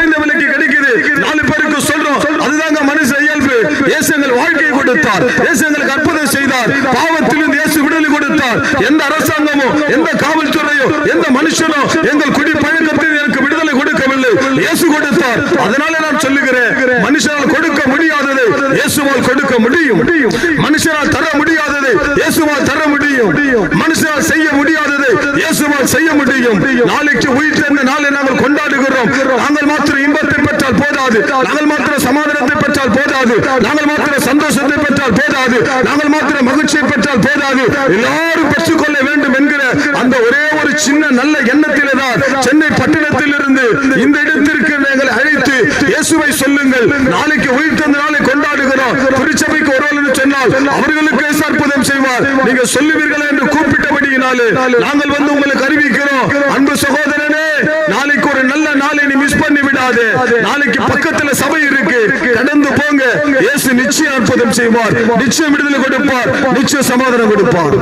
குறைந்த விலைக்கு கிடைக்குது, 4 பேருக்கு சொல்றோம். அதுதாங்க மனுஷ இயல்பு. இயேசு எங்கள் வாழ்க்கையை கொடுத்தார், இயேசு எங்களுக்கு அற்புதம் செய்தார், பாவத்திலிருந்து இயேசு விடுதலை கொடுத்தார். எந்த அரசாங்கமோ, எந்த காவல்துறையோ, எந்த மனுஷனோ எங்கள் குடி பழக்கத்தில் எனக்கு விடுதலை கொடுக்கவில்லை, இயேசு கொடுத்தார். அதனால நான் சொல்லுகிறேன், மனுஷனால் கொடுக்க முடியாததை இயேசுவால் கொடுக்க முடியும். மனுஷனால் தர முடியாததை இயேசுவால் தர முடியும். மனுஷனால் செய்ய முடியாததை இயேசுவால் செய்ய முடியும். நாளைக்கு உயிர்த்தெழுந்த நாளை நாங்கள் கொண்டாடுகிறோம். நாங்கள் மாத்திரம் இன்பத்தை பெற்றால் போதாது, நாங்கள் மாத்திரம் சமாதானத்தை பெற்றால் போதாது, நாங்கள் மாத்திரம் சந்தோஷத்தை பெற்றால் போதாது, நாங்கள் மாத்திரம் மகிழ்ச்சியை பெற்றால் போதாது, எல்லாரும் பெற்றுக்கொள்ள வேண்டும் என்கிற அந்த ஒரே ஒரு சின்ன நல்ல எண்ணத்திலே தான் சென்னை பட்டணத்தில் இருந்து இந்த இடத்திற்கு நாங்கள் அழைத்து இயேசுவை சொல்லுங்கள், நாளைக்கு உயிர்த்தெழுந்த நாளை கொண்டாடுகிறோம், திருச்சபைக்கு வருவார்கள் சொன்னால் அவர்களுக்கு அற்புதம் செய்வார், நீங்க சொல்லுவீர்கள் என்று கூப்பிட்டபடியினாலே நாங்கள் வந்து உங்களுக்கு அறிவிக்கிறோம். அன்பு சகோதரனே, நாளைக்கு ஒரு நல்ல நாளை நீ மிஸ் பண்ணி விடாதே. நாளைக்கு பக்கத்துல சபை இருக்கு, கடந்து போங்க. இயேசு நிச்சயம் அற்புதம் செய்வார், நிச்சயம் விடுதலை கொடுப்பார், நிச்சயம் சமாதானம் கொடுப்பார்.